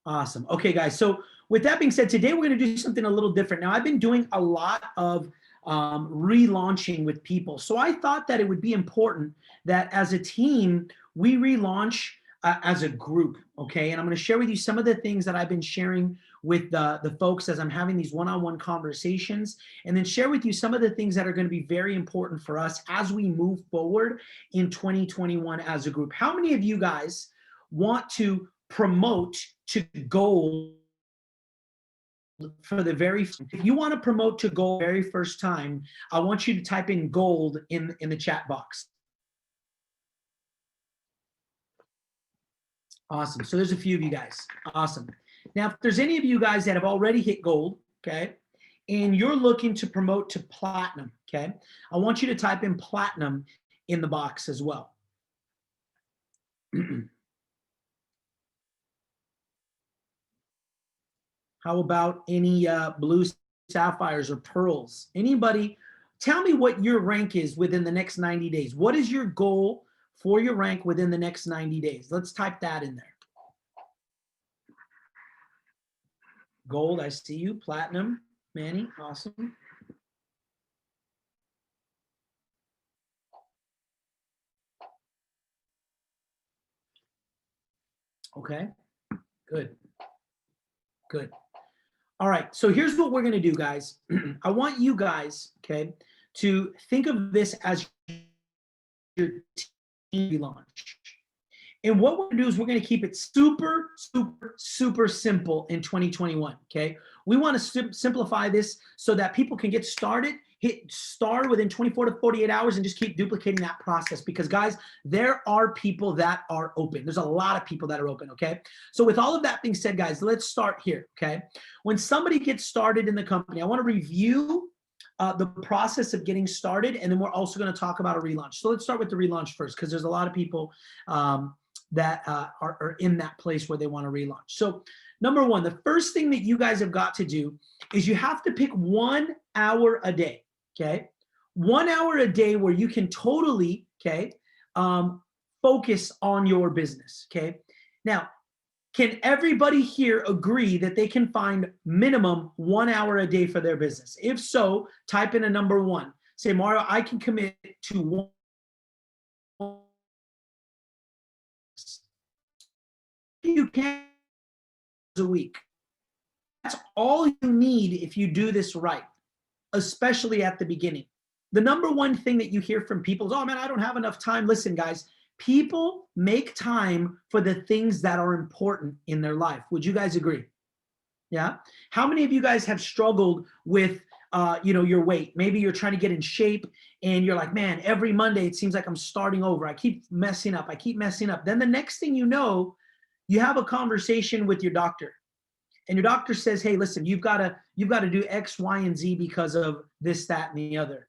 Awesome. Okay, guys. So with that being said, today we're going to do something a little different. Now, I've been doing a lot of relaunching with people. So I thought that it would be important that as a team, we relaunch as a group, okay? And I'm going to share with you some of the things that I've been sharing with the folks as I'm having these one-on-one conversations, and then share with you some of the things that are going to be very important for us as we move forward in 2021 as a group. How many of you guys want to promote to gold for the very first? If you want to promote to gold very first time, I want you to type in gold in the chat box. Awesome. So there's a few of you guys. Awesome. Now, if there's any of you guys that have already hit gold, okay, and you're looking to promote to platinum, okay, I want you to type in platinum in the box as well. How about any blue sapphires or pearls? Anybody, tell me what your rank is within the next 90 days. What is your goal for your rank within the next 90 days? Let's type that in there. Gold, I see you. Platinum, Manny, awesome. Okay, good, good. All right, so here's what we're gonna do, guys. I want you guys, okay, to think of this as your team launch. And what we're gonna do is we're gonna keep it super, super, super simple in 2021, okay? We wanna simplify this so that people can get started, hit start within 24 to 48 hours and just keep duplicating that process, because guys, there are people that are open. There's a lot of people that are open, okay? So with all of that being said, guys, let's start here, okay? When somebody gets started in the company, I wanna review the process of getting started, and then we're also gonna talk about a relaunch. So let's start with the relaunch first, because there's a lot of people that are in that place where they want to relaunch. So number one, the first thing that you guys have got to do is you have to pick 1 hour a day, okay? 1 hour a day where you can totally, okay, focus on your business, okay? Now, can everybody here agree that they can find minimum 1 hour a day for their business? If so, type in a number 1. Say, Mario, I can commit to 1 you can a week. That's all you need if you do this right, especially at the beginning. The number one thing that you hear from people is, oh man, I don't have enough time. Listen, guys, people make time for the things that are important in their life. Would you guys agree? Yeah. How many of you guys have struggled with your weight? Maybe you're trying to get in shape and you're like, man, every Monday it seems like I'm starting over. I keep messing up. Then the next thing you know, you have a conversation with your doctor, and your doctor says, hey, listen, you've got to do X, Y, and Z because of this, that, and the other.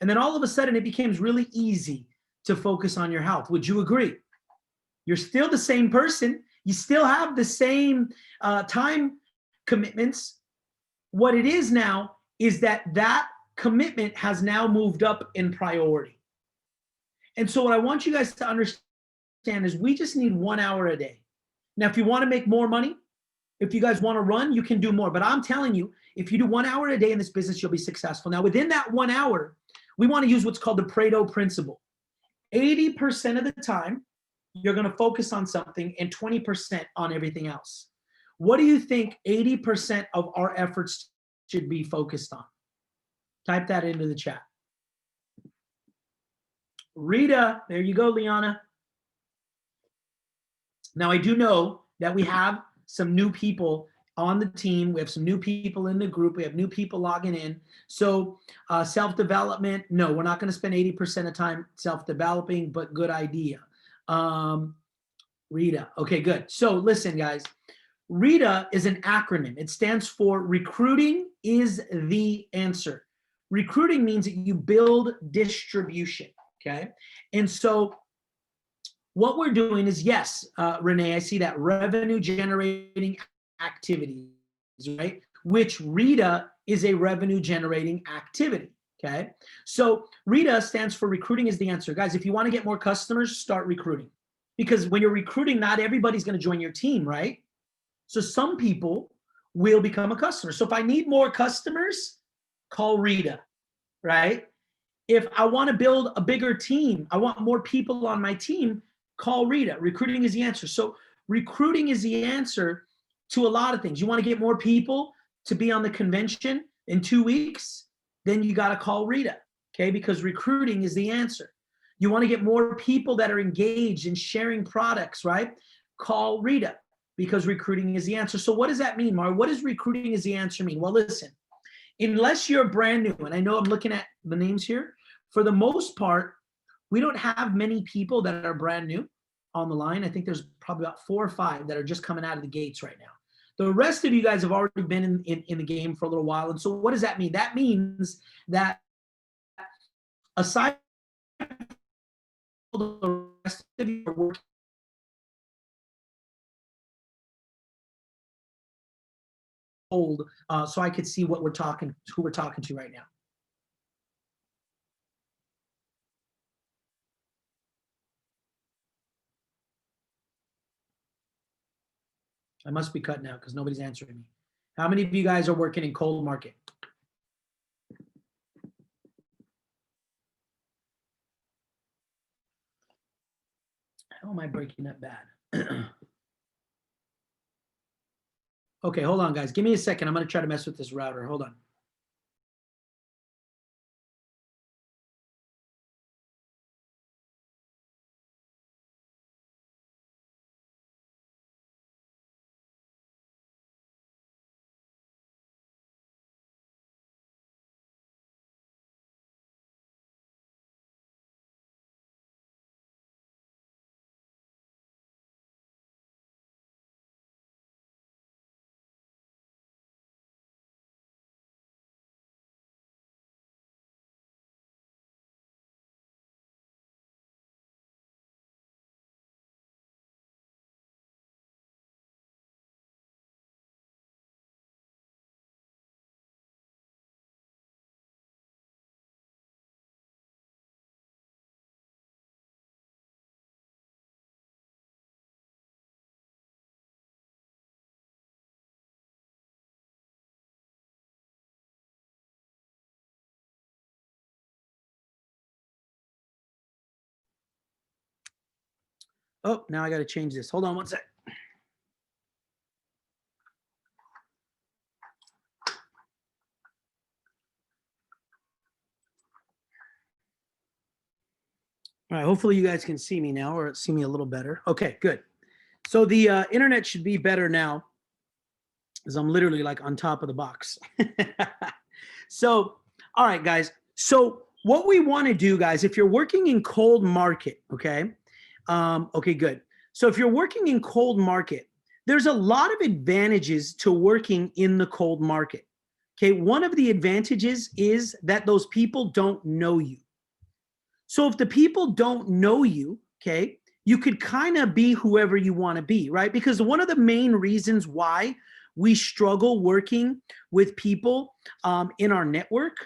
And then all of a sudden it becomes really easy to focus on your health. Would you agree? You're still the same person. You still have the same time commitments. What it is now is that commitment has now moved up in priority. And so what I want you guys to understand is we just need 1 hour a day. Now, if you want to make more money, if you guys want to run, you can do more. But I'm telling you, if you do 1 hour a day in this business, you'll be successful. Now, within that 1 hour, we want to use what's called the Pareto principle. 80% of the time, you're going to focus on something and 20% on everything else. What do you think 80% of our efforts should be focused on? Type that into the chat. Rita, there you go, Liana. Now, I do know that we have some new people on the team. We have some new people in the group. We have new people logging in. So self-development, no, we're not going to spend 80% of time self-developing, but good idea. Rita, okay, good. So listen, guys, RITA is an acronym. It stands for Recruiting is the Answer. Recruiting means that you build distribution, okay? And so what we're doing is, yes, Renee, I see that, revenue generating activities, right? Which RITA is a revenue generating activity, okay? So RITA stands for Recruiting is the Answer. Guys, if you want to get more customers, start recruiting. Because when you're recruiting, not everybody's going to join your team, right? So some people will become a customer. So if I need more customers, call Rita, right? If I want to build a bigger team, I want more people on my team, call Rita. Recruiting is the answer. So recruiting is the answer to a lot of things. You want to get more people to be on the convention in 2 weeks, then you got to call Rita, okay? Because recruiting is the answer. You want to get more people that are engaged in sharing products, right? Call Rita, because recruiting is the answer. So what does that mean, Mar? What does recruiting is the answer mean? Well, listen, unless you're brand new, and I know I'm looking at the names here, for the most part, we don't have many people that are brand new on the line. I think there's probably about 4 or 5 that are just coming out of the gates right now. The rest of you guys have already been in the game for a little while. And so what does that mean? That means that aside from the rest of you are working old, so I could see what we're talking, who we're talking to right now. I must be cutting out because nobody's answering me. How many of you guys are working in cold market? How am I breaking that bad? Okay, hold on, guys. Give me a second. I'm going to try to mess with this router. Hold on. Oh, now I got to change this. Hold on one sec. All right, hopefully you guys can see me now or see me a little better. Okay, good. So the internet should be better now because I'm literally like on top of the box. So, all right, guys. So what we want to do, guys, if you're working in cold market, okay, okay, good. So if you're working in cold market, there's a lot of advantages to working in the cold market. Okay, one of the advantages is that those people don't know you. So if the people don't know you, okay, you could kind of be whoever you want to be, right? Because one of the main reasons why we struggle working with people in our network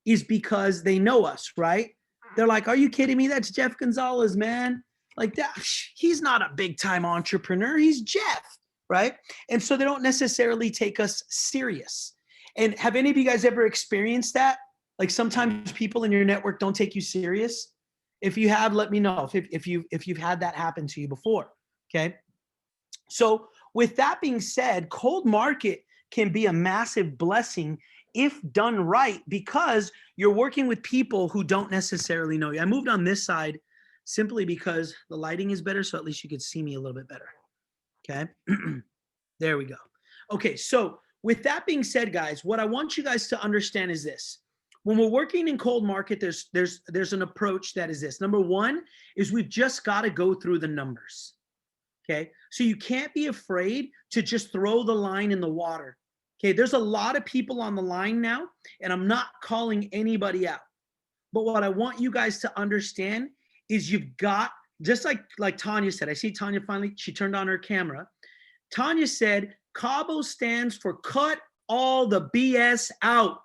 is because they know us, right? They're like, are you kidding me? That's Jeff Gonzalez, man. Like that, he's not a big time entrepreneur. He's Jeff, right? And so they don't necessarily take us serious. And have any of you guys ever experienced that? Like sometimes people in your network don't take you serious. If you have, let me know if you've had that happen to you before. Okay. So with that being said, cold market can be a massive blessing if done right, because you're working with people who don't necessarily know you. I moved on this side simply because the lighting is better, so at least you could see me a little bit better. Okay. There we go. Okay, so with that being said, guys, what I want you guys to understand is this. When we're working in cold market, there's an approach that is this. Number one is we've just got to go through the numbers. Okay, so you can't be afraid to just throw the line in the water. Okay, there's a lot of people on the line now, and I'm not calling anybody out. But what I want you guys to understand is you've got, just like Tanya said, I see Tanya finally, she turned on her camera. Tanya said, Cabo stands for cut all the BS out.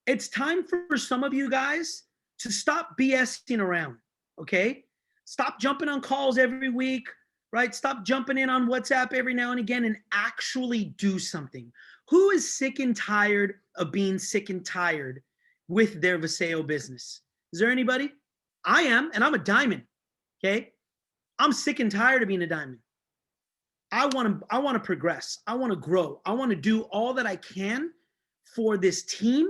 It's time for some of you guys to stop BSing around, okay? Stop jumping on calls every week. right? Stop jumping in on WhatsApp every now and again and actually do something. Who is sick and tired of being sick and tired with their Paseo business? Is there anybody? I am, and I'm a diamond, okay? I'm sick and tired of being a diamond. I want to progress. I want to grow. I want to do all that I can for this team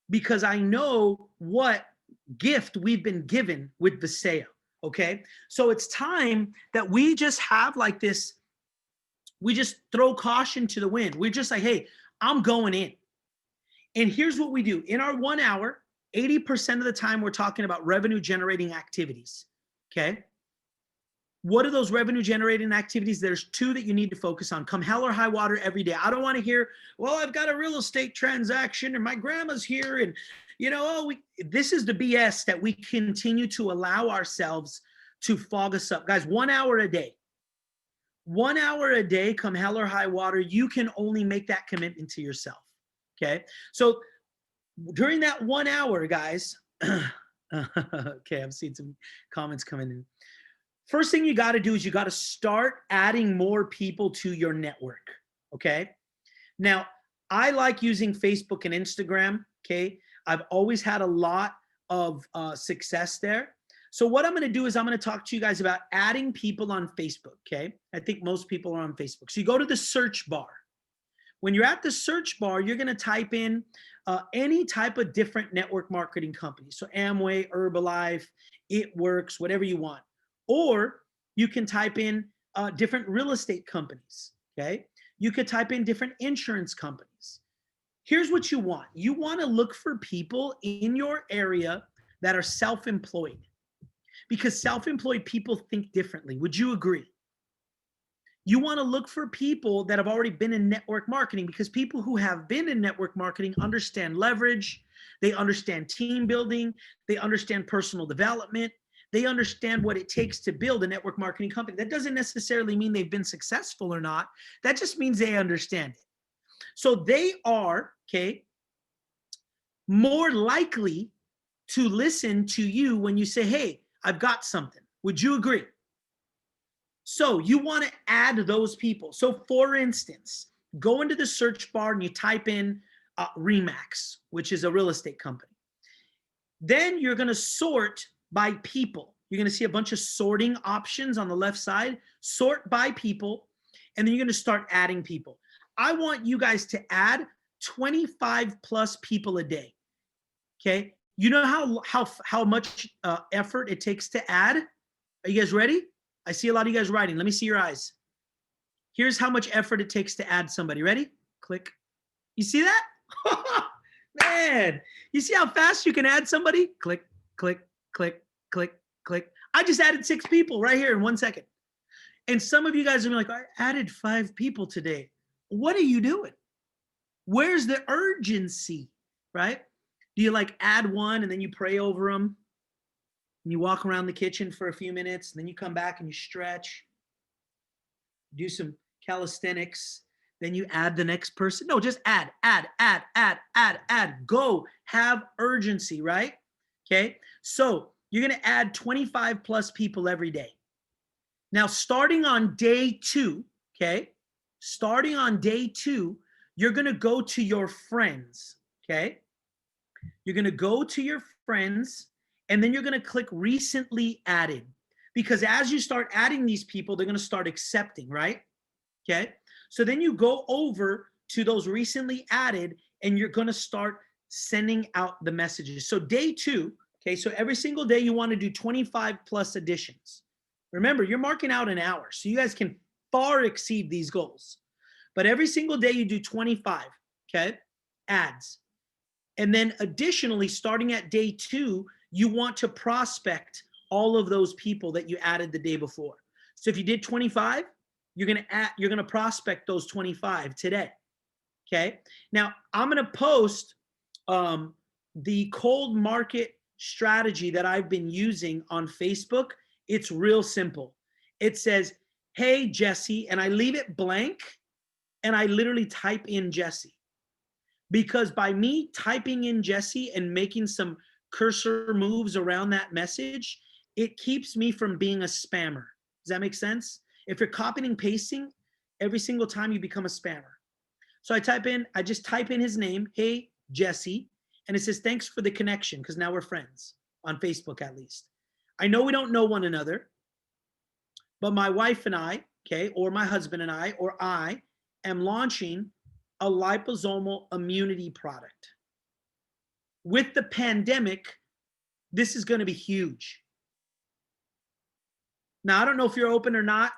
because I know what gift we've been given with Paseo. Okay. So it's time that we just have like this, we just throw caution to the wind. We're just like, hey, I'm going in. And here's what we do in our 1 hour, 80% of the time, we're talking about revenue generating activities. Okay. What are those revenue generating activities? There's 2 that you need to focus on. Come hell or high water every day. I don't want to hear, well, I've got a real estate transaction and my grandma's here. And, you know, this is the BS that we continue to allow ourselves to fog us up. Guys, 1 hour a day. 1 hour a day, come hell or high water, you can only make that commitment to yourself. Okay. So during that 1 hour, guys, okay, I've seen some comments coming in. First thing you got to do is you got to start adding more people to your network. Okay. Now, I like using Facebook and Instagram. Okay. I've always had a lot of success there. So what I'm going to do is I'm going to talk to you guys about adding people on Facebook. Okay. I think most people are on Facebook. So you go to the search bar. When you're at the search bar, you're going to type in any type of different network marketing company. So Amway, Herbalife, It Works, whatever you want. Or you can type in different real estate companies, okay? You could type in different insurance companies. Here's what you want. You want to look for people in your area that are self-employed because self-employed people think differently. Would you agree? You want to look for people that have already been in network marketing because people who have been in network marketing understand leverage, they understand team building, they understand personal development. They understand what it takes to build a network marketing company. That doesn't necessarily mean they've been successful or not. That just means they understand it. So they are, okay, more likely to listen to you when you say, hey, I've got something. Would you agree? So you want to add those people. So for instance, go into the search bar and you type in Remax, which is a real estate company. Then you're going to sort by people. You're going to see a bunch of sorting options on the left side. Sort by people, and then you're going to start adding people. I want you guys to add 25 plus people a day. Okay? You know how much effort it takes to add? Are you guys ready? I see a lot of you guys writing. Let me see your eyes. Here's how much effort it takes to add somebody. Ready? Click. You see that? Man, you see how fast you can add somebody? Click, click, click, click, click. I just added 6 people right here in 1 second. And some of you guys are like, I added 5 people today. What are you doing? Where's the urgency, right? Do you like add one and then you pray over them? And you walk around the kitchen for a few minutes, and then you come back and you stretch, do some calisthenics, then you add the next person. No, just add. Go, have urgency, right? Okay, so you're going to add 25 plus people every day. Now, starting on day 2, okay, starting on day 2, you're going to go to your friends, okay? You're going to go to your friends, and then you're going to click recently added, because as you start adding these people, they're going to start accepting, right? Okay. So then you go over to those recently added and you're going to start sending out the messages. So day 2, okay, so every single day you want to do 25 plus additions. Remember, you're marking out an hour, so you guys can far exceed these goals. But every single day you do 25, okay, ads. And then additionally, starting at day 2, you want to prospect all of those people that you added the day before. So if you did 25, you're going to prospect those 25 today. Okay. Now I'm going to post the cold market strategy that I've been using on Facebook. It's real simple. It says, hey, Jesse, and I leave it blank and I literally type in Jesse, because by me typing in Jesse and making some cursor moves around that message, it keeps me from being a spammer. Does that make sense? If you're copying and pasting, every single time you become a spammer. So I just type in his name, hey, Jesse, and it says, thanks for the connection, because now we're friends, on Facebook at least. I know we don't know one another, but my wife and I, okay, or my husband and I, or I am launching a liposomal immunity product. With the pandemic, this is going to be huge. Now, I don't know if you're open or not,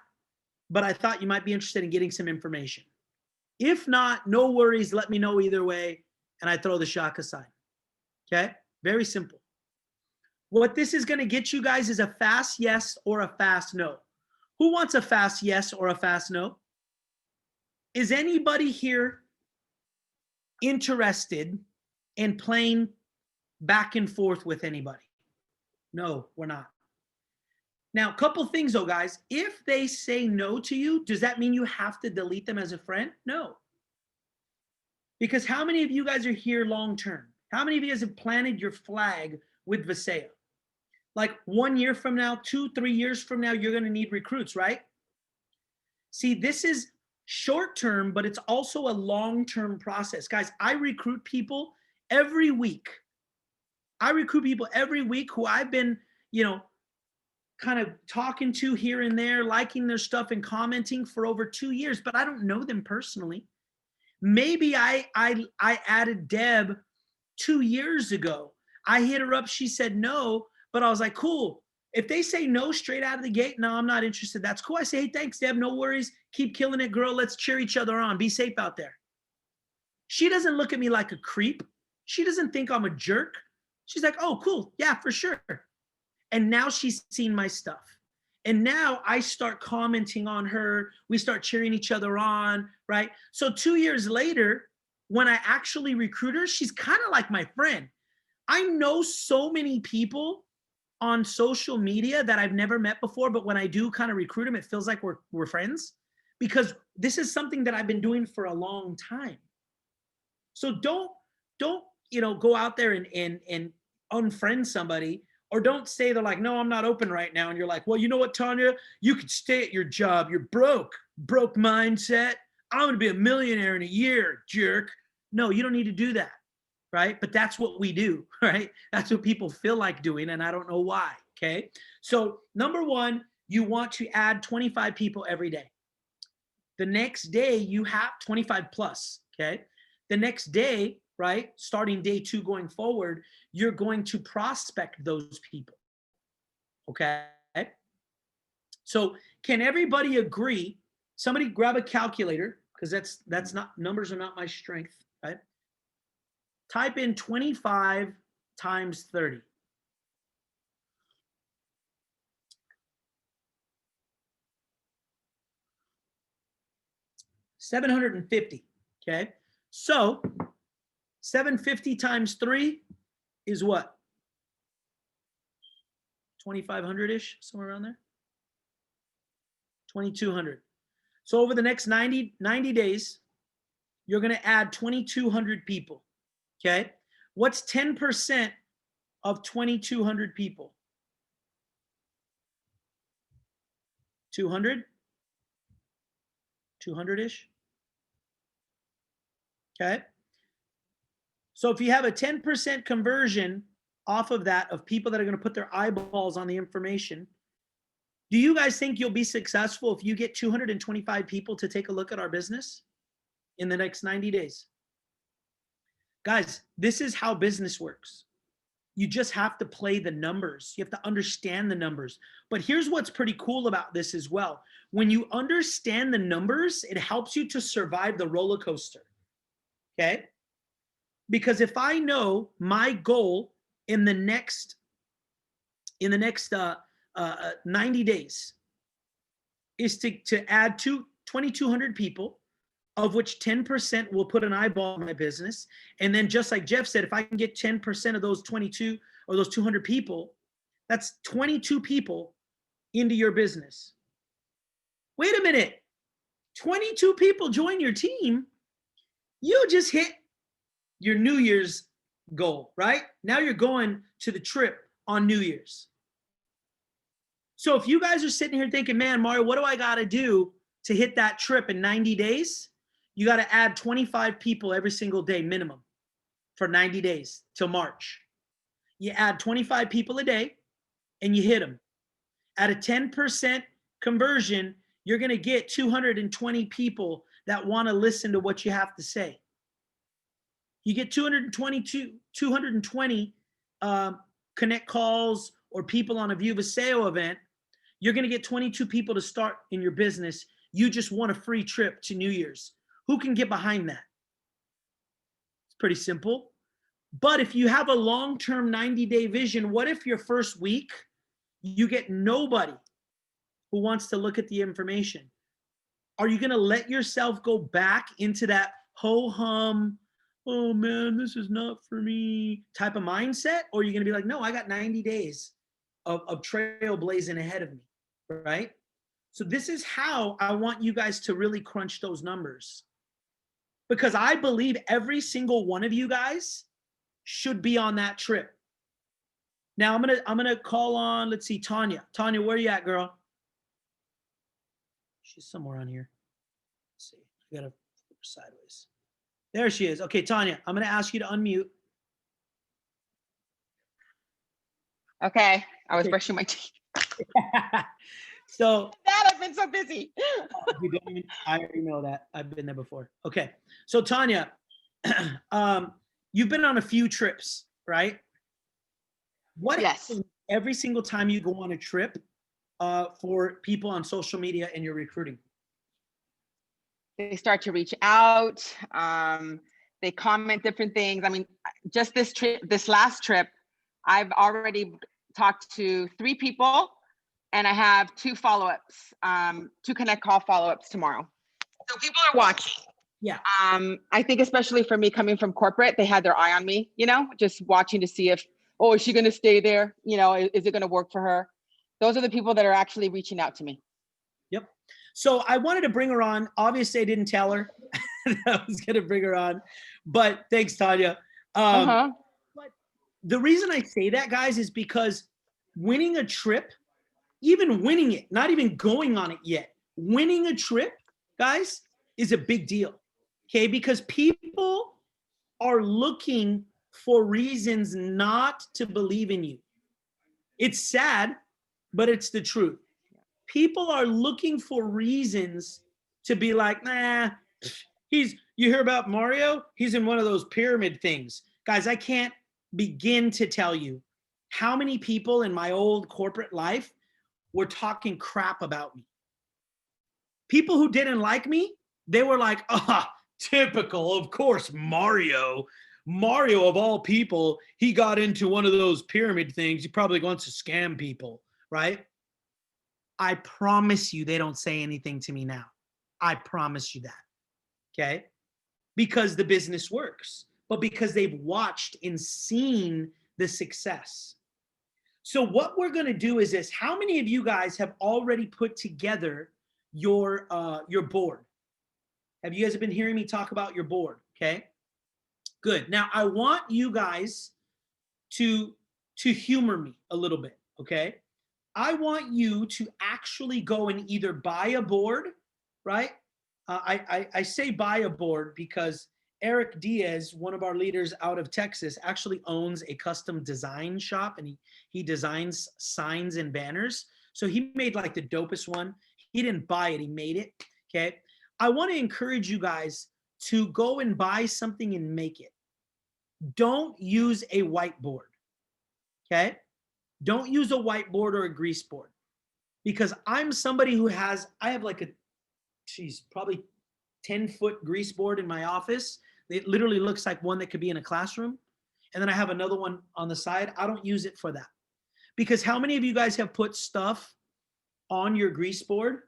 but I thought you might be interested in getting some information. If not, no worries. Let me know either way, and I throw the shaka sign. Okay? Very simple. What this is going to get you guys is a fast yes or a fast no. Who wants a fast yes or a fast no? Is anybody here interested in playing back and forth with anybody? No, we're not. Now, a couple things though, guys. If they say no to you, does that mean you have to delete them as a friend? No. Because how many of you guys are here long term? How many of you guys have planted your flag with Paseo? Like 1 year from now, 2-3 years from now, you're going to need recruits, right? See, this is short term, but it's also a long term process. Guys, I recruit people every week. Who I've been, kind of talking to here and there, liking their stuff and commenting for over 2 years, but I don't know them personally. Maybe I added Deb 2 years ago. I hit her up. She said no, but I was like, cool. If they say no straight out of the gate, no, I'm not interested. That's cool. I say, hey, thanks, Deb. No worries. Keep killing it, girl. Let's cheer each other on. Be safe out there. She doesn't look at me like a creep. She doesn't think I'm a jerk. She's like, oh, cool. Yeah, for sure. And now she's seen my stuff. And now I start commenting on her. We start cheering each other on, right? So 2 years later, when I actually recruit her, she's kind of like my friend. I know so many people on social media that I've never met before, but when I do kind of recruit them, it feels like we're friends, because this is something that I've been doing for a long time. So don't go out there and unfriend somebody. Or don't say they're like, no, I'm not open right now. And you're like, well, you know what, Tanya? You could stay at your job. You're broke mindset. I'm going to be a millionaire in a year, jerk. No, you don't need to do that, right? But that's what we do, right? That's what people feel like doing, and I don't know why, okay? So number one, you want to add 25 people every day. The next day, you have 25 plus, okay? The next day, right, starting day 2 going forward, you're going to prospect those people, okay? So can everybody agree? Somebody grab a calculator, because that's not, numbers are not my strength, right? Type in 25 times 30. $750, okay? So 750 times 3 is what? 2,500-ish, somewhere around there? 2,200. So over the next 90 days, you're going to add 2,200 people, okay? What's 10% of 2,200 people? 200? 200-ish? Okay? So if you have a 10% conversion off of that, of people that are going to put their eyeballs on the information, do you guys think you'll be successful if you get 225 people to take a look at our business in the next 90 days? Guys, this is how business works. You just have to play the numbers. You have to understand the numbers. But here's what's pretty cool about this as well. When you understand the numbers, it helps you to survive the roller coaster. Okay? Because if I know my goal in the next 90 days is to add 2,200 people, of which 10% will put an eyeball in my business. And then just like Jeff said, if I can get 10% of those 22 or those 200 people, that's 22 people into your business. Wait a minute. 22 people join your team. You just hit your New Year's goal, right? Now you're going to the trip on New Year's. So if you guys are sitting here thinking, man, Mario, what do I got to do to hit that trip in 90 days? You got to add 25 people every single day minimum for 90 days till March. You add 25 people a day and you hit them. At a 10% conversion, you're going to get 220 people that want to listen to what you have to say. You get 220 connect calls or people on a View of a Sale event. You're going to get 22 people to start in your business. You just want a free trip to New Year's. Who can get behind that? It's pretty simple. But if you have a long-term 90-day vision, what if your first week you get nobody who wants to look at the information? Are you going to let yourself go back into that ho-hum, oh man, this is not for me type of mindset? Or are you going to be like, no, I got 90 days of trailblazing ahead of me, right? So this is how I want you guys to really crunch those numbers. Because I believe every single one of you guys should be on that trip. Now I'm gonna call on, let's see, Tanya. Tanya, where are you at, girl? She's somewhere on here. Let's see. I gotta flip her sideways. There she is. Okay, Tanya, I'm gonna ask you to unmute. Okay, I was brushing my teeth. So Dad, I've been so busy. I already know that. I've been there before. Okay, so Tanya, you've been on a few trips, right? What Yes. Every single time you go on a trip for people on social media and you're recruiting? They start to reach out. They comment different things. I mean, just this last trip, I've already talked to 3 people and I have 2 follow-ups, 2 connect call follow-ups tomorrow. So people are watching. Yeah. I think especially for me coming from corporate, they had their eye on me, you know, just watching to see if, oh, is she going to stay there? You know, is it going to work for her? Those are the people that are actually reaching out to me. Yep. So I wanted to bring her on. Obviously, I didn't tell her that I was going to bring her on, but thanks, Tanya. But the reason I say that, guys, is because winning a trip, even winning it, not even going on it yet, winning a trip, guys, is a big deal. Okay, because people are looking for reasons not to believe in you. It's sad, but it's the truth. People are looking for reasons to be like, nah, you hear about Mario? He's in one of those pyramid things. Guys, I can't begin to tell you how many people in my old corporate life were talking crap about me. People who didn't like me, they were like, typical, of course, Mario of all people, he got into one of those pyramid things. He probably wants to scam people, right? I promise you they don't say anything to me now. I promise you that, okay? Because the business works, but because they've watched and seen the success. So what we're going to do is this. How many of you guys have already put together your board? Have you guys been hearing me talk about your board? Okay, good. Now I want you guys to humor me a little bit. Okay, I want you to actually go and either buy a board, right? I say buy a board because Eric Diaz, one of our leaders out of Texas, actually owns a custom design shop, and he designs signs and banners. So he made like the dopest one. He didn't buy it, he made it. Okay. I want to encourage you guys to go and buy something and make it. Don't use a whiteboard. Okay. Don't use a whiteboard or a grease board, because I'm somebody who I have like probably 10-foot grease board in my office. It literally looks like one that could be in a classroom. And then I have another one on the side. I don't use it for that. Because how many of you guys have put stuff on your grease board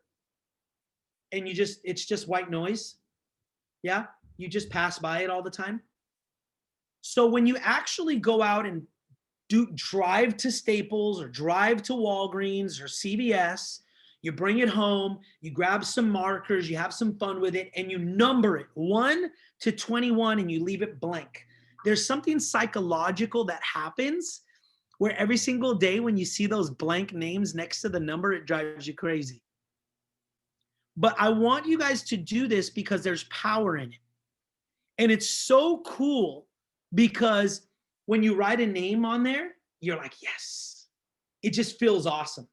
and it's just white noise? Yeah, you just pass by it all the time. So when you actually go out and drive to Staples or drive to Walgreens or CVS, you bring it home, you grab some markers, you have some fun with it, and you number it 1 to 21 and you leave it blank. There's something psychological that happens where every single day when you see those blank names next to the number, it drives you crazy. But I want you guys to do this because there's power in it. And it's so cool because when you write a name on there, you're like, yes, it just feels awesome.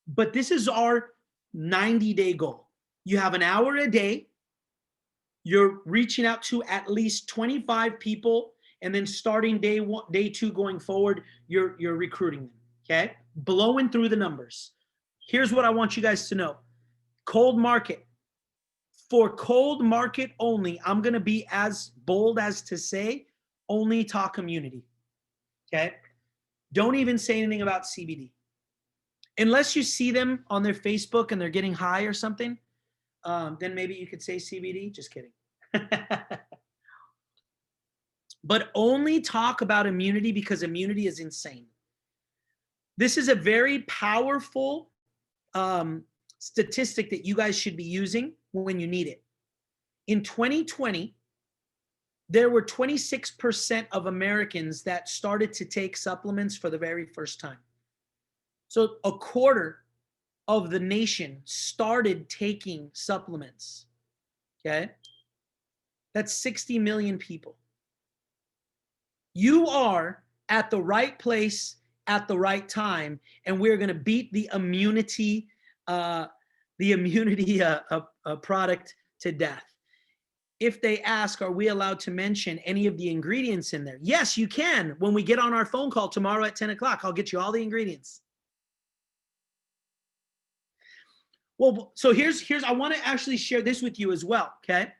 But this is our 90-day goal. You have an hour a day. You're reaching out to at least 25 people. And then starting day 2 going forward, you're recruiting them, okay? Blowing through the numbers. Here's what I want you guys to know. Cold market. For cold market only, I'm going to be as bold as to say, only talk community, okay? Don't even say anything about CBD. Unless you see them on their Facebook and they're getting high or something, then maybe you could say CBD. Just kidding. But only talk about immunity because immunity is insane. This is a very powerful statistic that you guys should be using when you need it. In 2020, there were 26% of Americans that started to take supplements for the very first time. So a quarter of the nation started taking supplements, okay? That's 60 million people. You are at the right place at the right time, and we're going to beat the immunity product to death. If they ask, are we allowed to mention any of the ingredients in there? Yes, you can. When we get on our phone call tomorrow at 10 o'clock, I'll get you all the ingredients. Well, so here's I want to actually share this with you as well, okay?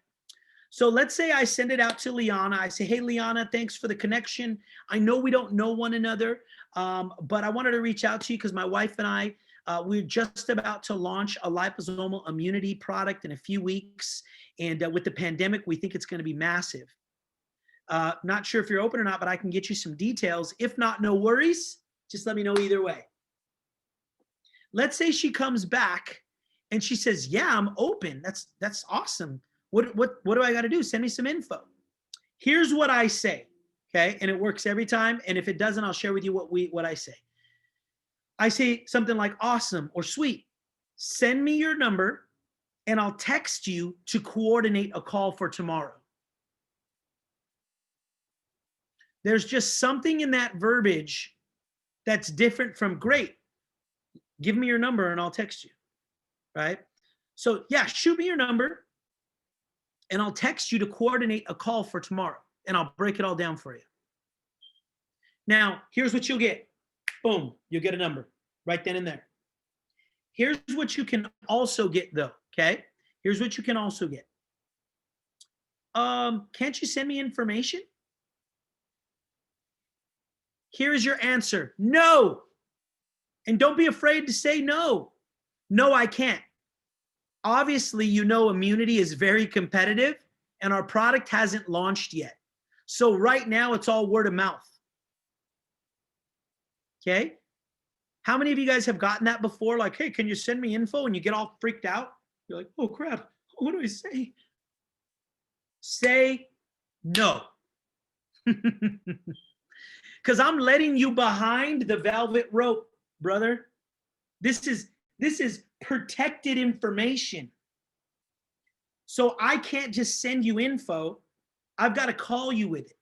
So let's say I send it out to Liana. I say, hey, Liana, thanks for the connection. I know we don't know one another, but I wanted to reach out to you because my wife and I, we're just about to launch a liposomal immunity product in a few weeks. And with the pandemic, we think it's going to be massive. Not sure if you're open or not, but I can get you some details. If not, no worries. Just let me know either way. Let's say she comes back and she says, yeah, I'm open. That's awesome. What do I got to do? Send me some info. Here's what I say, okay? And it works every time. And if it doesn't, I'll share with you what I say. I say something like awesome or sweet. Send me your number and I'll text you to coordinate a call for tomorrow. There's just something in that verbiage that's different from great. Give me your number and I'll text you, right? So yeah, shoot me your number and I'll text you to coordinate a call for tomorrow and I'll break it all down for you. Now, here's what you'll get. Boom, you'll get a number right then and there. Here's what you can also get though, okay? Here's what you can also get. Can't you send me information? Here's your answer. No. And don't be afraid to say no. No, I can't. Obviously, you know, immunity is very competitive and our product hasn't launched yet. So right now it's all word of mouth. Okay. How many of you guys have gotten that before? Like, hey, can you send me info? And you get all freaked out. You're like, oh crap, what do I say? Say no. Because I'm letting you behind the velvet rope, brother. This is protected information. So I can't just send you info. I've got to call you with it.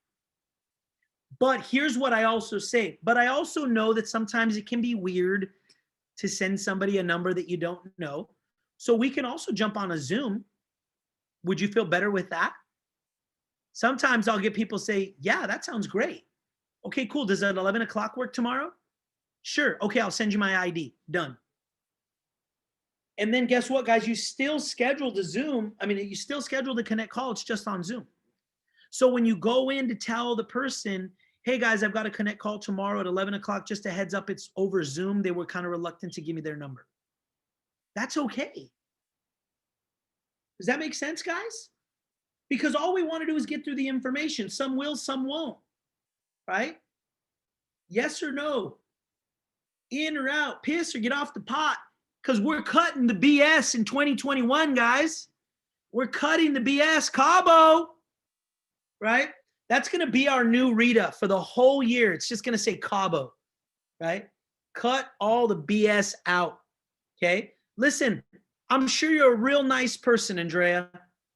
But here's what I also say. But I also know that sometimes it can be weird to send somebody a number that you don't know. So we can also jump on a Zoom. Would you feel better with that? Sometimes I'll get people say, yeah, that sounds great. Okay, cool. Does it 11 o'clock work tomorrow? Sure. Okay, I'll send you my ID. Done. And then guess what, guys? You still scheduled a Zoom. I mean, you still scheduled a Connect call. It's just on Zoom. So when you go in to tell the person, hey, guys, I've got a Connect call tomorrow at 11 o'clock, just a heads up, it's over Zoom. They were kind of reluctant to give me their number. That's okay. Does that make sense, guys? Because all we want to do is get through the information. Some will, some won't, right? Yes or no? In or out? Piss or get off the pot? Because we're cutting the BS in 2021, guys. We're cutting the BS. Cabo, right? That's going to be our new Rita for the whole year. It's just going to say Cabo, right? Cut all the BS out, okay? Listen, I'm sure you're a real nice person, Andrea,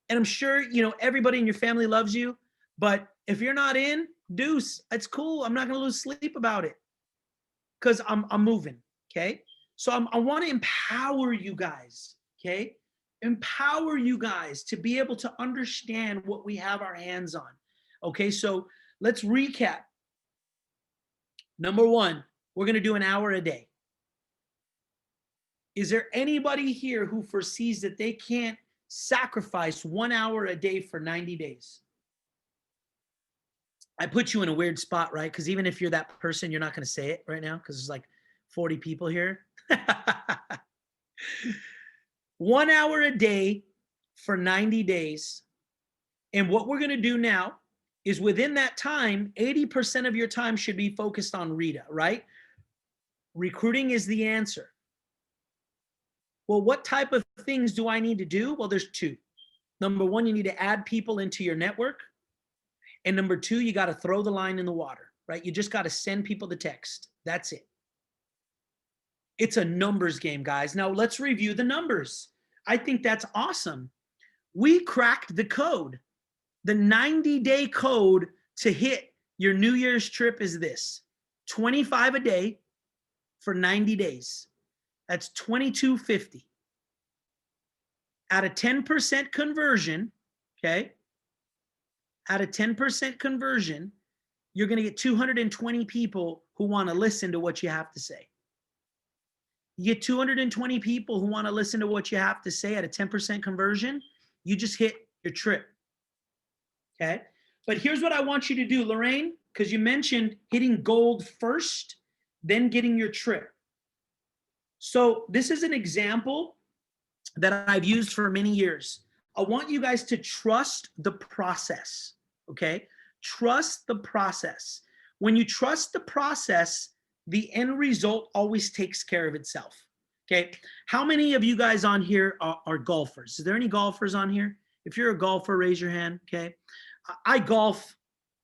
and I'm sure, you know, everybody in your family loves you, but if you're not in, deuce, it's cool. I'm not going to lose sleep about it because I'm moving, okay? So I want to empower you guys, okay? Empower you guys to be able to understand what we have our hands on. Okay, so let's recap. Number one, we're going to do an hour a day. Is there anybody here who foresees that they can't sacrifice 1 hour a day for 90 days? I put you in a weird spot, right? Because even if you're that person, you're not going to say it right now because there's like 40 people here. 1 hour a day for 90 days. And what we're going to do now is within that time, 80% of your time should be focused on Rita, right? Recruiting is the answer. Well, what type of things do I need to do? Well, there's two. Number one, you need to add people into your network. And number two, you got to throw the line in the water, right? You just got to send people the text. That's it. It's a numbers game, guys. Now let's review the numbers. I think that's awesome. We cracked the code. The 90-day code to hit your New Year's trip is this: 25 a day for 90 days. That's $22.50. At a 10% conversion, okay? At a 10% conversion, you're going to get 220 people who want to listen to what you have to say. You get 220 people who want to listen to what you have to say at a 10% conversion, you just hit your trip. Okay? But here's what I want you to do, Lorraine, because you mentioned hitting gold first, then getting your trip. So this is an example that I've used for many years. I want you guys to trust the process, okay? Trust the process. When you trust the process, the end result always takes care of itself, okay? How many of you guys on here are golfers? Is there any golfers on here? If you're a golfer, raise your hand, okay? I golf,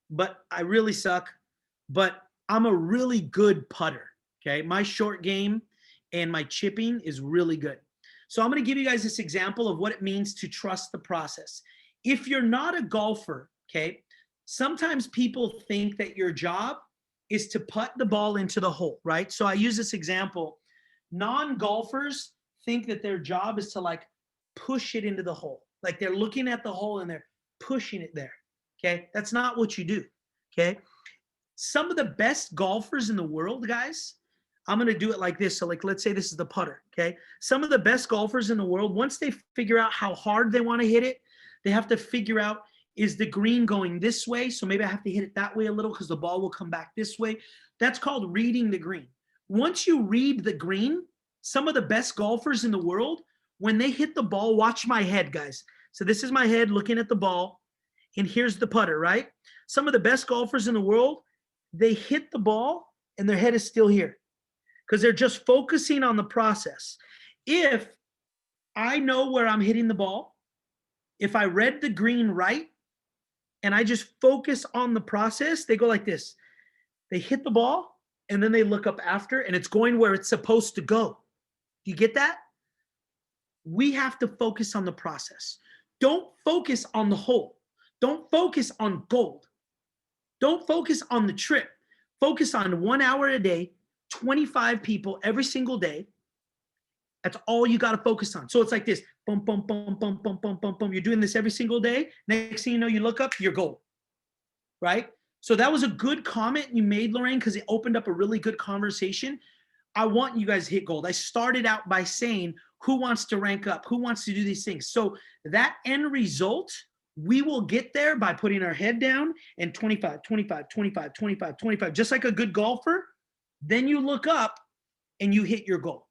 but I really suck, but I'm a really good putter, okay? My short game and my chipping is really good. So I'm going to give you guys this example of what it means to trust the process. If you're not a golfer, okay, sometimes people think that your job is to putt the ball into the hole, right? So I use this example. Non-golfers think that their job is to like push it into the hole. Like they're looking at the hole and they're pushing it there, okay? That's not what you do, okay? Some of the best golfers in the world, guys, I'm going to do it like this. So like, let's say this is the putter, okay? Some of the best golfers in the world, once they figure out how hard they want to hit it, they have to figure out, is the green going this way? So maybe I have to hit it that way a little because the ball will come back this way. That's called reading the green. Once you read the green, some of the best golfers in the world, when they hit the ball, watch my head, guys. So this is my head looking at the ball, and here's the putter, right? Some of the best golfers in the world, they hit the ball and their head is still here because they're just focusing on the process. If I know where I'm hitting the ball, if I read the green right, and I just focus on the process, they go like this. They hit the ball, and then they look up after, and it's going where it's supposed to go. Do you get that? We have to focus on the process. Don't focus on the hole. Don't focus on gold. Don't focus on the trip. Focus on 1 hour a day, 25 people every single day. That's all you got to focus on. So it's like this, boom, boom, boom, boom, boom, boom, boom, boom. You're doing this every single day. Next thing you know, you look up, you're gold, right? So that was a good comment you made, Lorraine, because it opened up a really good conversation. I want you guys to hit gold. I started out by saying, who wants to rank up? Who wants to do these things? So that end result, we will get there by putting our head down and 25, 25, 25, 25, 25, just like a good golfer. Then you look up and you hit your goal.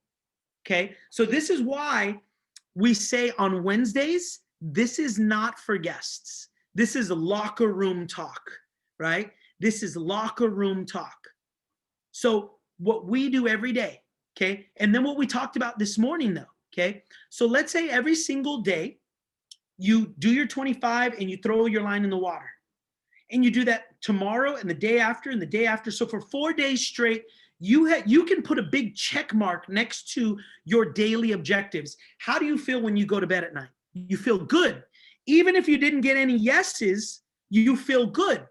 Okay, so this is why we say on Wednesdays, this is not for guests. This is locker room talk, right? This is locker room talk. So what we do every day, okay? And then what we talked about this morning though, okay? So let's say every single day, you do your 25 and you throw your line in the water. and you do that tomorrow and the day after and the day after. So for 4 days straight, you can put a big check mark next to your daily objectives. How do you feel when you go to bed at night? You feel good. Even if you didn't get any yeses, you feel good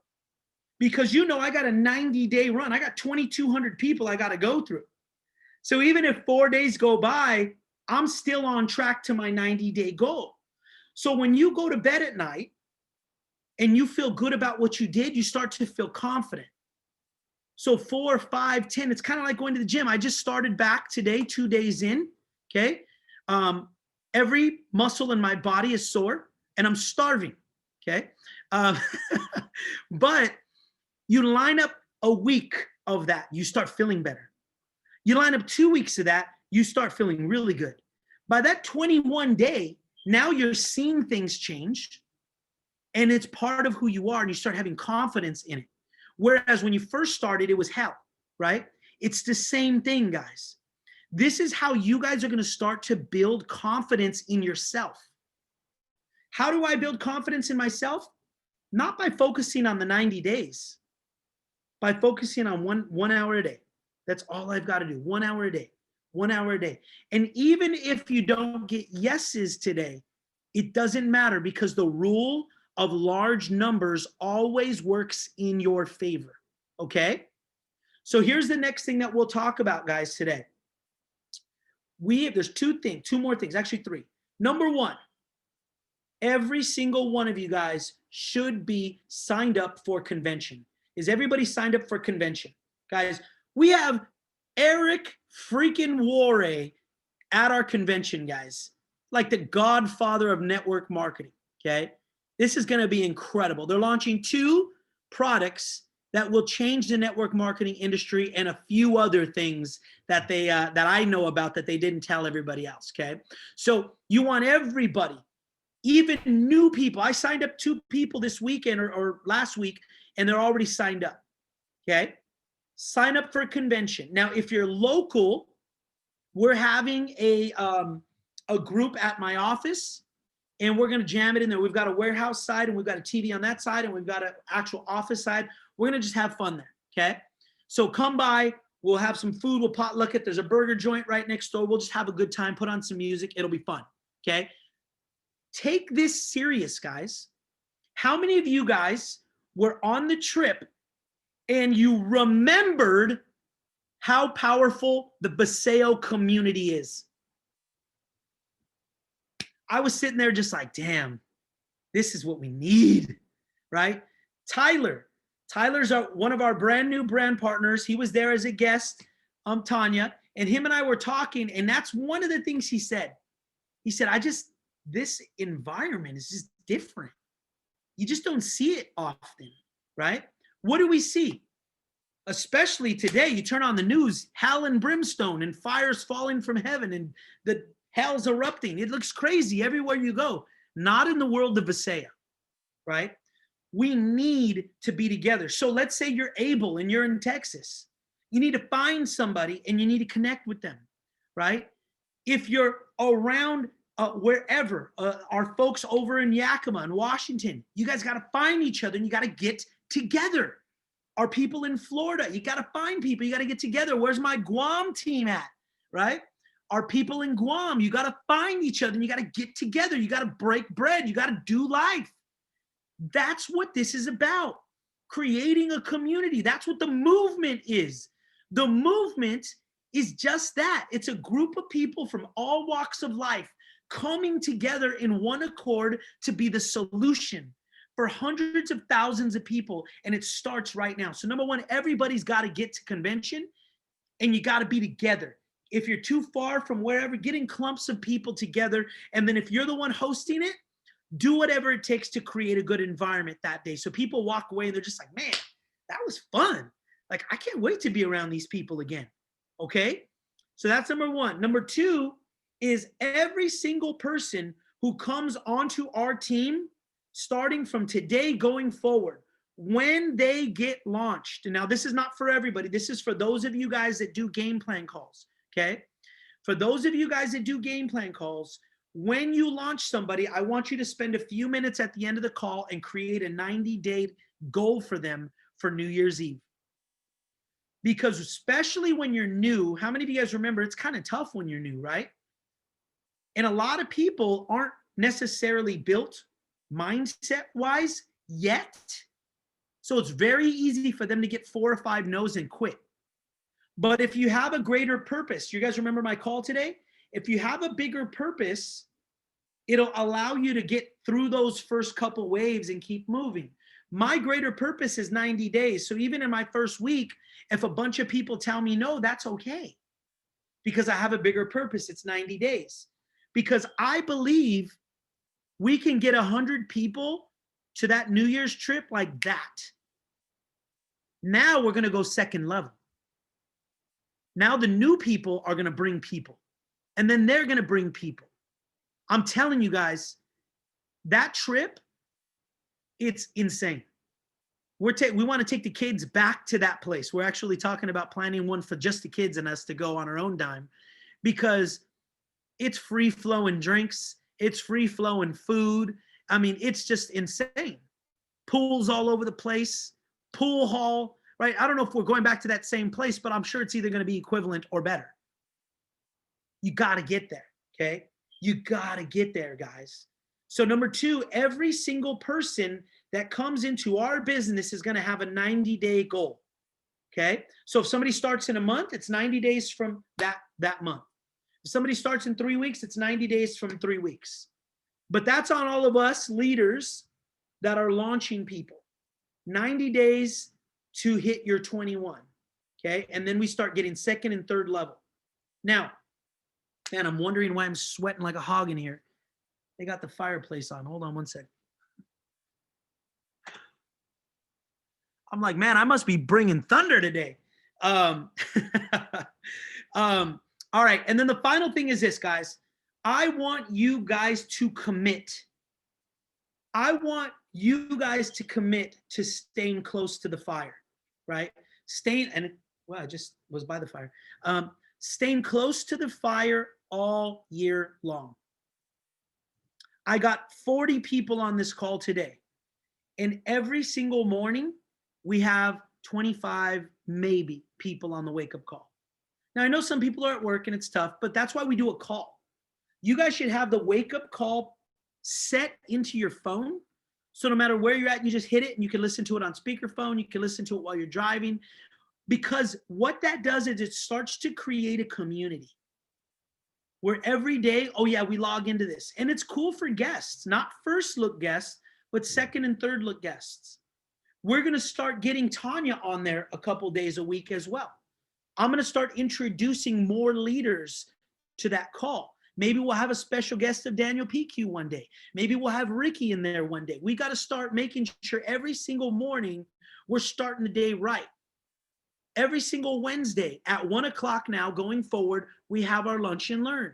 because you know I got a 90-day run. I got 2,200 people I got to go through. So even if 4 days go by, I'm still on track to my 90-day goal. So when you go to bed at night and you feel good about what you did, you start to feel confident. So 4, 5, 10, it's kind of like going to the gym. I just started back today, 2 days in, okay? Every muscle in my body is sore and I'm starving, okay? But you line up a week of that, you start feeling better. You line up 2 weeks of that, you start feeling really good. By that 21 day, now you're seeing things change and it's part of who you are and you start having confidence in it. Whereas when you first started, it was hell, right? It's the same thing, guys. This is how you guys are going to start to build confidence in yourself. How do I build confidence in myself? Not by focusing on the 90 days, by focusing on one hour a day. That's all I've got to do. 1 hour a day, 1 hour a day. And even if you don't get yeses today, it doesn't matter because the rule of large numbers always works in your favor, okay? So here's the next thing that we'll talk about, guys, today. There's two more things, actually 3. Number 1, every single one of you guys should be signed up for convention. Is everybody signed up for convention? Guys, we have Eric freaking Warre at our convention, guys. Like the godfather of network marketing, okay? This is going to be incredible. They're launching 2 products that will change the network marketing industry and a few other things that that I know about that they didn't tell everybody else, okay? So you want everybody, even new people. I signed up 2 people this weekend or last week, and they're already signed up, okay? Sign up for a convention. Now, if you're local, we're having a group at my office, and we're going to jam it in there. We've got a warehouse side, and we've got a TV on that side, and we've got an actual office side. We're going to just have fun there, okay? So come by. We'll have some food. We'll potluck it. There's a burger joint right next door. We'll just have a good time, put on some music. It'll be fun, okay? Take this serious, guys. How many of you guys were on the trip and you remembered how powerful the Paseo community is? I was sitting there just like, damn, this is what we need, right? Tyler's one of our brand new brand partners. He was there as a guest, Tanya, and him and I were talking, and that's one of the things he said. He said, this environment is just different. You just don't see it often, right? What do we see? Especially today, you turn on the news, hell and brimstone and fires falling from heaven and the hell's erupting. It looks crazy everywhere you go. Not in the world of Paseo, right? We need to be together. So let's say you're able and you're in Texas. You need to find somebody and you need to connect with them, right? If you're around wherever, our folks over in Yakima and Washington, you guys got to find each other and you got to get together. Our people in Florida, you got to find people. You got to get together. Where's my Guam team at, right? Our people in Guam, you got to find each other and you got to get together. You got to break bread. You got to do life. That's what this is about. Creating a community. That's what the movement is. The movement is just that. It's a group of people from all walks of life coming together in one accord to be the solution for hundreds of thousands of people. And it starts right now. So number 1, everybody's got to get to convention and you got to be together. If you're too far from wherever, get in clumps of people together. And then if you're the one hosting it, do whatever it takes to create a good environment that day. So people walk away and they're just like, man, that was fun. Like, I can't wait to be around these people again. Okay. So that's number 1. Number 2 is every single person who comes onto our team, starting from today going forward, when they get launched. And now this is not for everybody. This is for those of you guys that do game plan calls. Okay. For those of you guys that do game plan calls, When you launch somebody, I want you to spend a few minutes at the end of the call and create a 90-day goal for them for New Year's Eve. Because especially when you're new, how many of you guys remember it's kind of tough when you're new, right? And a lot of people aren't necessarily built mindset-wise yet. So it's very easy for them to get 4 or 5 no's and quit. But if you have a greater purpose, you guys remember my call today? If you have a bigger purpose, it'll allow you to get through those first couple waves and keep moving. My greater purpose is 90 days. So even in my first week, if a bunch of people tell me no, that's okay. Because I have a bigger purpose. It's 90 days. Because I believe we can get 100 people to that New Year's trip like that. Now we're going to go second level. Now the new people are going to bring people. And then they're going to bring people. I'm telling you guys, that trip, it's insane. We want to take the kids back to that place. We're actually talking about planning one for just the kids and us to go on our own dime, because it's free flowing drinks. It's free flowing food. I mean, it's just insane. Pools all over the place, pool hall, right? I don't know if we're going back to that same place, but I'm sure it's either going to be equivalent or better. You got to get there, okay? You got to get there, guys. So number 2, every single person that comes into our business is going to have a 90-day goal, okay? So if somebody starts in a month, it's 90 days from that month. If somebody starts in 3 weeks, it's 90 days from 3 weeks. But that's on all of us leaders that are launching people. 90 days to hit your 21, okay? And then we start getting second and third level. Now, man, I'm wondering why I'm sweating like a hog in here. They got the fireplace on. Hold on one second. I'm like, man, I must be bringing thunder today. All right. And then the final thing is this, guys. I want you guys to commit. I want you guys to commit to staying close to the fire, right? I just was by the fire. Staying close to the fire all year long. I got 40 people on this call today, and every single morning we have 25 maybe people on the wake-up call. Now, I know some people are at work and it's tough, but that's why we do a call. You guys should have the wake-up call set into your phone, so no matter where you're at, you just hit it and you can listen to it on speakerphone. You can listen to it while you're driving, because what that does is it starts to create a community where every day, oh yeah, we log into this. And it's cool for guests, not first look guests, but second and third look guests. We're going to start getting Tanya on there a couple days a week as well. I'm going to start introducing more leaders to that call. Maybe we'll have a special guest of Daniel PQ one day. Maybe we'll have Ricky in there one day. We got to start making sure every single morning we're starting the day right. Every single Wednesday at 1 o'clock now going forward, we have our lunch and learn.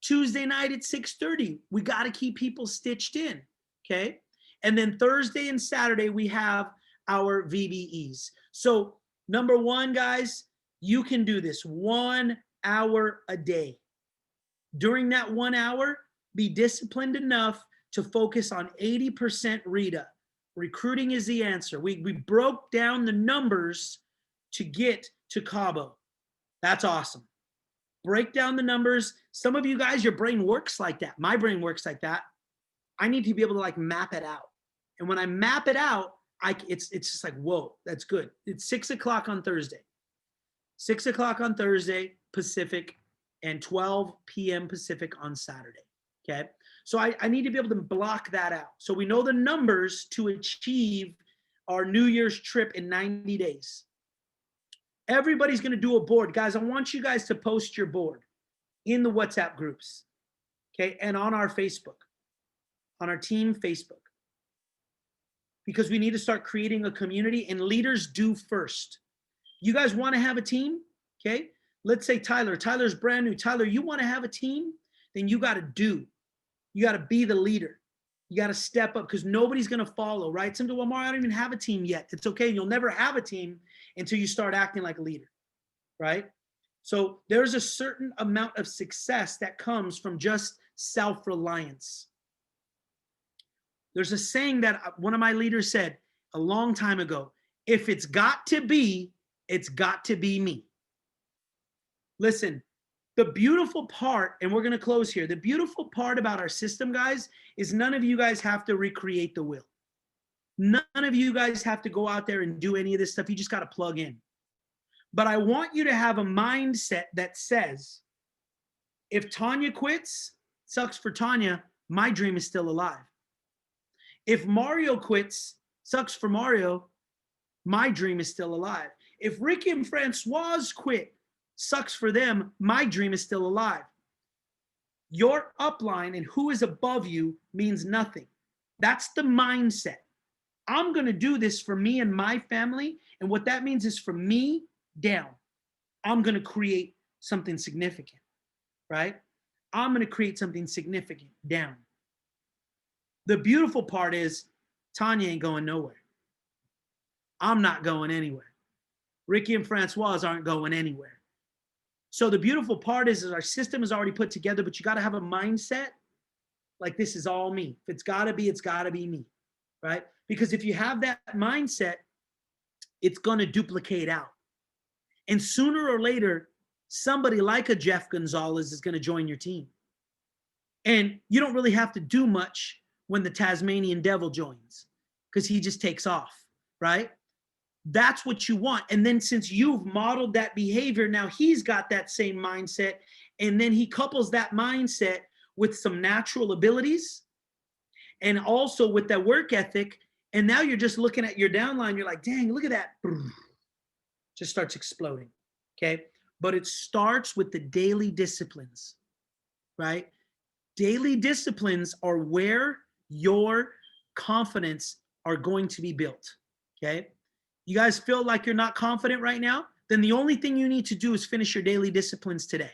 Tuesday night at 6:30, we got to keep people stitched in, okay? And then Thursday and Saturday, we have our VBEs. So number 1, guys, you can do this 1 hour a day. During that 1 hour, be disciplined enough to focus on 80% Rita. Recruiting is the answer. We broke down the numbers to get to Cabo. That's awesome. Break down the numbers. Some of you guys, your brain works like that. My brain works like that. I need to be able to like map it out. And when I map it out, it's just like, whoa, that's good. It's 6 o'clock on Thursday. 6 o'clock on Thursday, Pacific, and 12 p.m. Pacific on Saturday, okay? So I need to be able to block that out. So we know the numbers to achieve our New Year's trip in 90 days. Everybody's going to do a board. Guys, I want you guys to post your board in the WhatsApp groups, okay? And on our Facebook, on our team Facebook. Because we need to start creating a community, and leaders do first. You guys want to have a team, okay? Let's say Tyler's brand new. Tyler, you want to have a team? Then you got to do. You got to be the leader. You got to step up, because nobody's going to follow, right? Some people, well, Mario, I don't even have a team yet. It's okay. You'll never have a team until you start acting like a leader, right? So there's a certain amount of success that comes from just self-reliance. There's a saying that one of my leaders said a long time ago, if it's got to be, it's got to be me. Listen, the beautiful part, and we're going to close here, the beautiful part about our system, guys, is none of you guys have to recreate the wheel. None of you guys have to go out there and do any of this stuff. You just got to plug in. But I want you to have a mindset that says, if Tanya quits, sucks for Tanya, my dream is still alive. If Mario quits, sucks for Mario, my dream is still alive. If Ricky and Francois quit, sucks for them, my dream is still alive. Your upline and who is above you means nothing. That's the mindset. I'm going to do this for me and my family. And what that means is from me down, I'm going to create something significant, right? I'm going to create something significant down. The beautiful part is Tanya ain't going nowhere. I'm not going anywhere. Ricky and Francois aren't going anywhere. So the beautiful part is our system is already put together, but you got to have a mindset like this is all me. If it's got to be me, right? Because if you have that mindset, it's going to duplicate out. And sooner or later, somebody like a Jeff Gonzalez is going to join your team. And you don't really have to do much when the Tasmanian devil joins because he just takes off, right? That's what you want. And then since you've modeled that behavior, now he's got that same mindset. And then he couples that mindset with some natural abilities and also with that work ethic. And now you're just looking at your downline. You're like, dang, look at that. Just starts exploding. Okay. But it starts with the daily disciplines, right? Daily disciplines are where your confidence are going to be built. Okay. You guys feel like you're not confident right now? Then the only thing you need to do is finish your daily disciplines today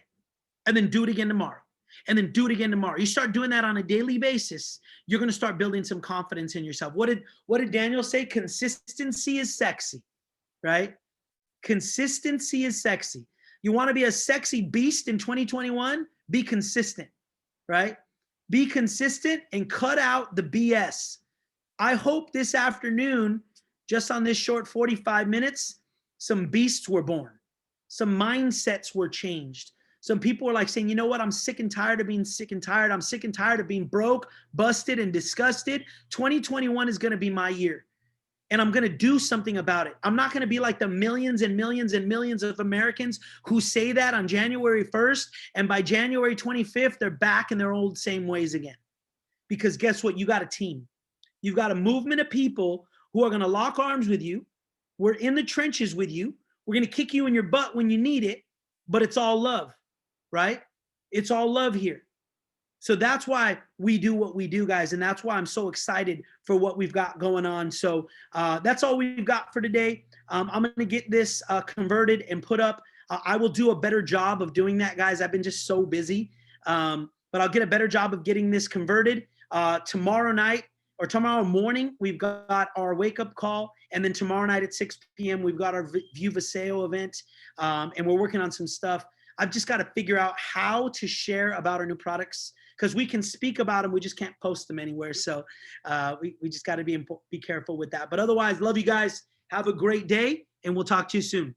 and then do it again tomorrow and then do it again tomorrow. You start doing that on a daily basis, you're going to start building some confidence in yourself. What did Daniel say? Consistency is sexy, right? Consistency is sexy. You want to be a sexy beast in 2021? Be consistent, right? Be consistent and cut out the BS. I hope this afternoon, just on this short 45 minutes, some beasts were born. Some mindsets were changed. Some people were like saying, you know what? I'm sick and tired of being sick and tired. I'm sick and tired of being broke, busted, and disgusted. 2021 is going to be my year. And I'm going to do something about it. I'm not going to be like the millions and millions and millions of Americans who say that on January 1st. And by January 25th, they're back in their old same ways again. Because guess what? You got a team. You've got a movement of people who are going to lock arms with you. We're in the trenches with you. We're going to kick you in your butt when you need it. But it's all love, right? It's all love here. So that's why we do what we do, guys. And that's why I'm so excited for what we've got going on. So that's all we've got for today. I'm going to get this converted and put up. I will do a better job of doing that, guys. I've been just so busy. But I'll get a better job of getting this converted. Tomorrow night or tomorrow morning, we've got our wake-up call. And then tomorrow night at 6 p.m., we've got our View Paseo event. And we're working on some stuff. I've just got to figure out how to share about our new products because we can speak about them. We just can't post them anywhere. So we just got to be careful with that. But otherwise, love you guys. Have a great day, and we'll talk to you soon.